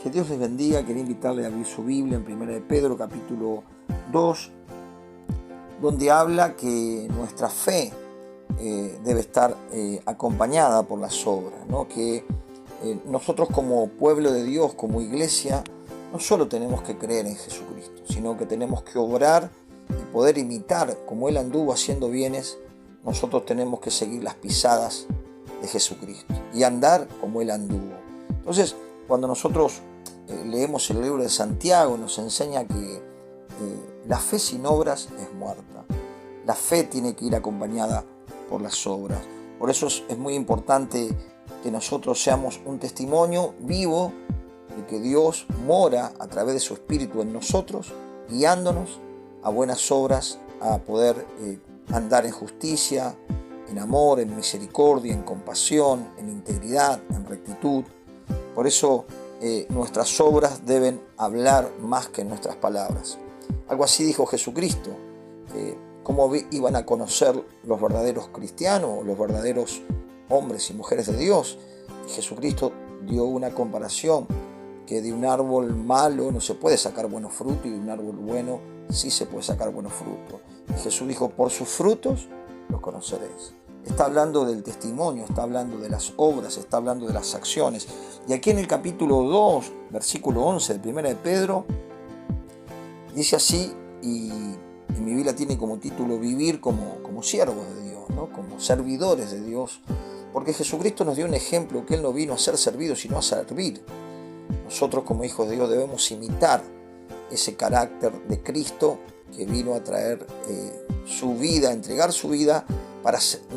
Que Dios les bendiga. Quería invitarle a abrir su Biblia en 1 de Pedro capítulo 2, donde habla que nuestra fe debe estar acompañada por las obras, ¿no? Que nosotros como pueblo de Dios, como iglesia, no solo tenemos que creer en Jesucristo, sino que tenemos que obrar y poder imitar como Él anduvo haciendo bienes. Nosotros tenemos que seguir las pisadas de Jesucristo y andar como Él anduvo. Entonces, cuando nosotros leemos el libro de Santiago, nos enseña que la fe sin obras es muerta. La fe tiene que ir acompañada por las obras. Por eso es muy importante que nosotros seamos un testimonio vivo de que Dios mora a través de su Espíritu en nosotros, guiándonos a buenas obras, a poder andar en justicia, en amor, en misericordia, en compasión, en integridad, en rectitud. Por eso nuestras obras deben hablar más que nuestras palabras. Algo así dijo Jesucristo. ¿Cómo iban a conocer los verdaderos cristianos, los verdaderos hombres y mujeres de Dios? Jesucristo dio una comparación que de un árbol malo no se puede sacar buenos frutos y de un árbol bueno sí se puede sacar buenos frutos. Y Jesús dijo, por sus frutos los conoceréis. Está hablando del testimonio, está hablando de las obras, está hablando de las acciones. Y aquí en el capítulo 2, versículo 11 de 1 de Pedro, dice así, y en mi Biblia tiene como título vivir como siervos de Dios, ¿no? Como servidores de Dios, porque Jesucristo nos dio un ejemplo que Él no vino a ser servido, sino a servir. Nosotros como hijos de Dios debemos imitar ese carácter de Cristo que vino a traer su vida, a entregar su vida,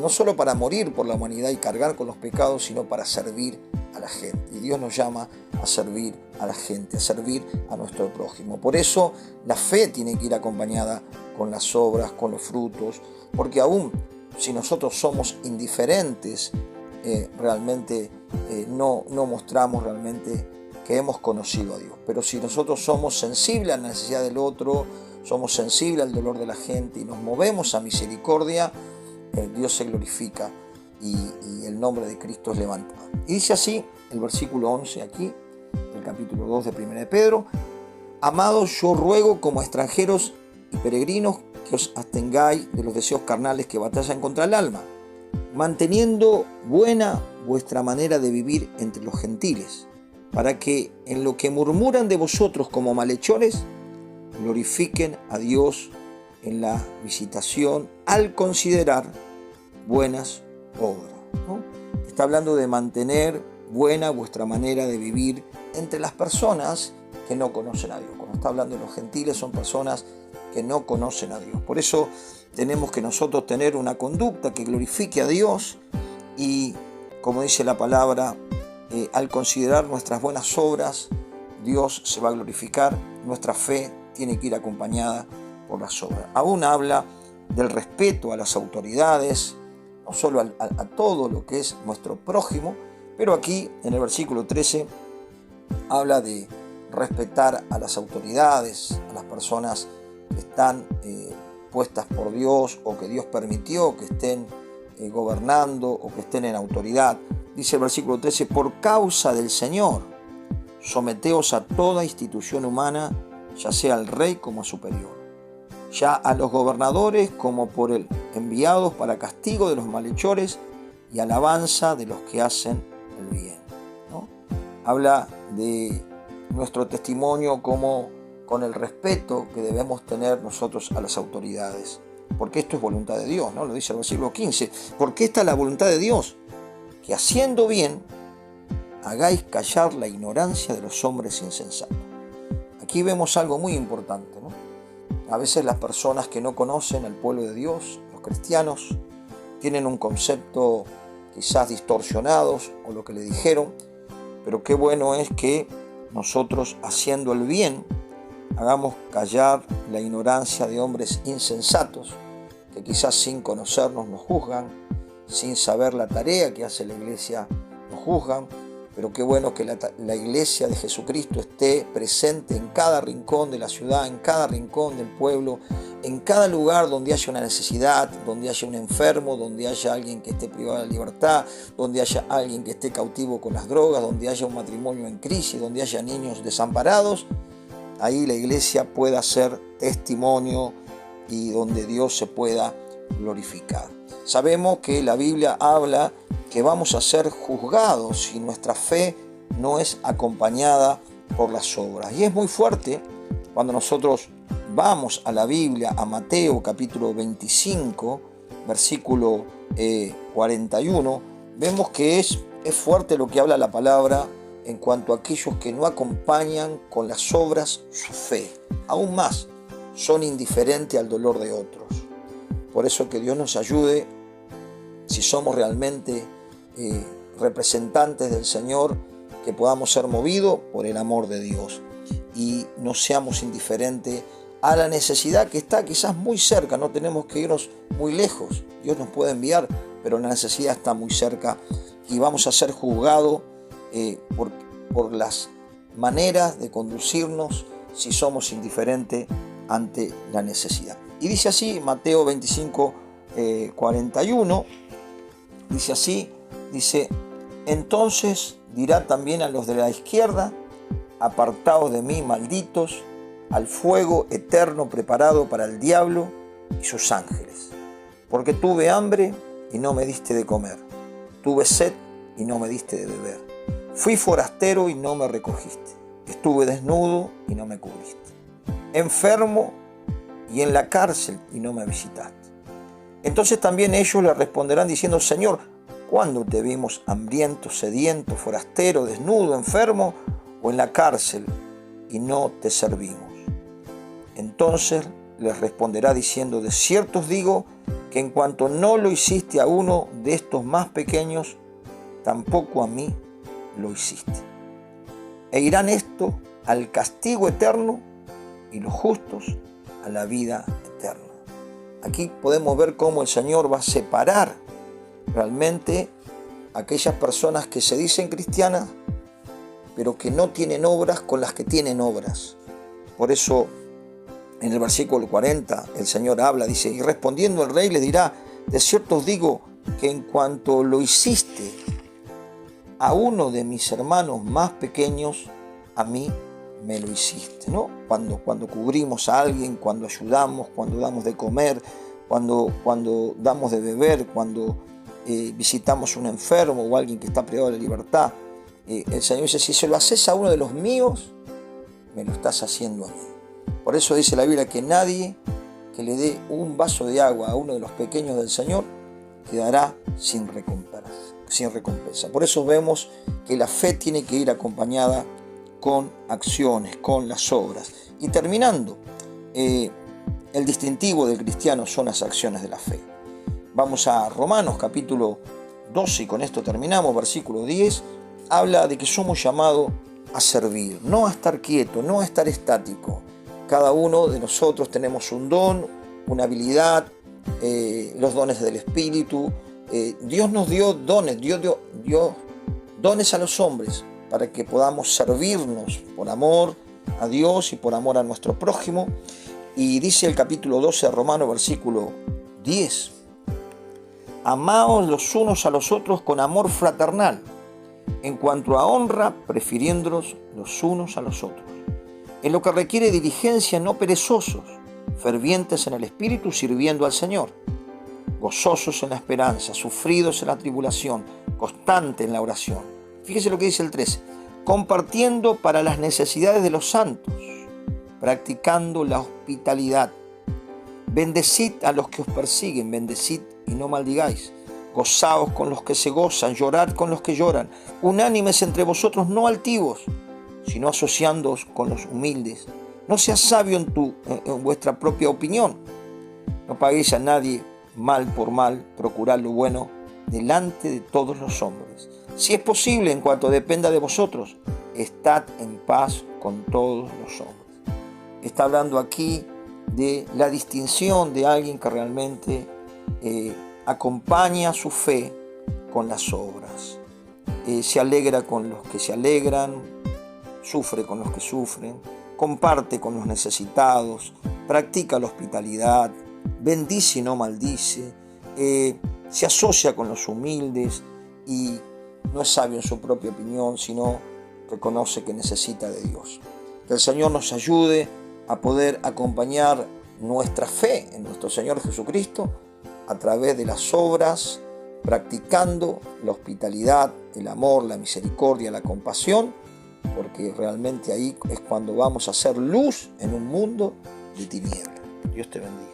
no solo para morir por la humanidad y cargar con los pecados, sino para servir a la gente. Y Dios nos llama a servir a la gente, a servir a nuestro prójimo. Por eso la fe tiene que ir acompañada con las obras, con los frutos, porque aún si nosotros somos indiferentes, realmente no mostramos realmente que hemos conocido a Dios. Pero si nosotros somos sensibles a la necesidad del otro, somos sensibles al dolor de la gente y nos movemos a misericordia, Dios se glorifica y el nombre de Cristo es levantado. Y dice así el versículo 11 aquí, del capítulo 2 de 1 de Pedro: Amados, yo ruego como extranjeros y peregrinos que os abstengáis de los deseos carnales que batallan contra el alma, manteniendo buena vuestra manera de vivir entre los gentiles, para que en lo que murmuran de vosotros como malhechores, glorifiquen a Dios en la visitación al considerar buenas obras, ¿no? Está hablando de mantener buena vuestra manera de vivir entre las personas que no conocen a Dios. Cuando está hablando de los gentiles, son personas que no conocen a Dios. Por eso tenemos que nosotros tener una conducta que glorifique a Dios y, como dice la palabra, al considerar nuestras buenas obras, Dios se va a glorificar. Nuestra fe tiene que ir acompañada por las obras. Aún habla del respeto a las autoridades, no solo a todo lo que es nuestro prójimo, pero aquí en el versículo 13 habla de respetar a las autoridades, a las personas que están puestas por Dios o que Dios permitió que estén gobernando o que estén en autoridad. Dice el versículo 13, por causa del Señor, someteos a toda institución humana, ya sea al rey como a superior, ya a los gobernadores como por él enviados para castigo de los malhechores y alabanza de los que hacen el bien, ¿no? Habla de nuestro testimonio como con el respeto que debemos tener nosotros a las autoridades, porque esto es voluntad de Dios, ¿no? Lo dice el versículo 15, porque esta es la voluntad de Dios, que haciendo bien hagáis callar la ignorancia de los hombres insensatos. Aquí vemos algo muy importante, ¿no? A veces las personas que no conocen al pueblo de Dios, los cristianos, tienen un concepto quizás distorsionados o lo que le dijeron, pero qué bueno es que nosotros, haciendo el bien, hagamos callar la ignorancia de hombres insensatos que quizás sin conocernos nos juzgan, sin saber la tarea que hace la iglesia nos juzgan, pero qué bueno que la iglesia de Jesucristo esté presente en cada rincón de la ciudad, en cada rincón del pueblo, en cada lugar donde haya una necesidad, donde haya un enfermo, donde haya alguien que esté privado de la libertad, donde haya alguien que esté cautivo con las drogas, donde haya un matrimonio en crisis, donde haya niños desamparados. Ahí la iglesia pueda ser testimonio y donde Dios se pueda glorificar. Sabemos que la Biblia habla que vamos a ser juzgados si nuestra fe no es acompañada por las obras. Y es muy fuerte cuando nosotros vamos a la Biblia, a Mateo capítulo 25, versículo 41, vemos que es fuerte lo que habla la palabra en cuanto a aquellos que no acompañan con las obras su fe. Aún más, son indiferentes al dolor de otros. Por eso que Dios nos ayude, si somos realmente representantes del Señor, que podamos ser movidos por el amor de Dios y no seamos indiferentes a la necesidad que está quizás muy cerca. No tenemos que irnos muy lejos. Dios nos puede enviar, pero la necesidad está muy cerca y vamos a ser juzgados por las maneras de conducirnos si somos indiferentes ante la necesidad. Y dice así, Mateo 25, 41, dice así, entonces dirá también a los de la izquierda, apartaos de mí, malditos, al fuego eterno preparado para el diablo y sus ángeles. Porque tuve hambre y no me diste de comer, tuve sed y no me diste de beber, fui forastero y no me recogiste, estuve desnudo y no me cubriste, enfermo y en la cárcel y no me visitaste. Entonces también ellos le responderán diciendo, Señor, ¿cuándo te vimos hambriento, sediento, forastero, desnudo, enfermo o en la cárcel y no te servimos? Entonces les responderá diciendo, de cierto os digo que en cuanto no lo hiciste a uno de estos más pequeños, tampoco a mí lo hiciste. E irán esto al castigo eterno y los justos a la vida eterna. Aquí podemos ver cómo el Señor va a separar realmente a aquellas personas que se dicen cristianas, pero que no tienen obras con las que tienen obras. Por eso en el versículo 40 el Señor habla, dice, y respondiendo el rey le dirá, de cierto os digo que en cuanto lo hiciste a uno de mis hermanos más pequeños, a mí me lo hiciste, ¿no? Cuando cubrimos a alguien, cuando ayudamos, cuando damos de comer, cuando damos de beber, cuando visitamos a un enfermo o a alguien que está privado de la libertad, el Señor dice, si se lo haces a uno de los míos, me lo estás haciendo a mí. Por eso dice la Biblia que nadie que le dé un vaso de agua a uno de los pequeños del Señor quedará sin recompensa. Por eso vemos que la fe tiene que ir acompañada con acciones, con las obras. Y terminando, el distintivo del cristiano son las acciones de la fe. Vamos a Romanos capítulo 12 y con esto terminamos, versículo 10, habla de que somos llamados a servir, no a estar quieto, no a estar estático. Cada uno de nosotros tenemos un don, una habilidad, los dones del Espíritu. Dios nos dio dones, Dios dio dones a los hombres para que podamos servirnos por amor a Dios y por amor a nuestro prójimo. Y dice el capítulo 12 de Romanos, versículo 10, amaos los unos a los otros con amor fraternal, en cuanto a honra, prefiriéndolos los unos a los otros. En lo que requiere diligencia, no perezosos, fervientes en el Espíritu, sirviendo al Señor, gozosos en la esperanza, sufridos en la tribulación, constantes en la oración. Fíjese lo que dice el 13, compartiendo para las necesidades de los santos, practicando la hospitalidad. Bendecid a los que os persiguen, bendecid y no maldigáis. Gozaos con los que se gozan, llorad con los que lloran. Unánimes entre vosotros, no altivos, sino asociándoos con los humildes. No seas sabio en vuestra propia opinión. No paguéis a nadie mal por mal, procurad lo bueno delante de todos los hombres. Si es posible, en cuanto dependa de vosotros, estad en paz con todos los hombres. Está hablando aquí de la distinción de alguien que realmente acompaña su fe con las obras. se alegra con los que se alegran, sufre con los que sufren, comparte con los necesitados, practica la hospitalidad, bendice y no maldice, se asocia con los humildes y no es sabio en su propia opinión, sino reconoce que necesita de Dios. Que el Señor nos ayude a poder acompañar nuestra fe en nuestro Señor Jesucristo a través de las obras, practicando la hospitalidad, el amor, la misericordia, la compasión, porque realmente ahí es cuando vamos a hacer luz en un mundo de tinieblas. Dios te bendiga.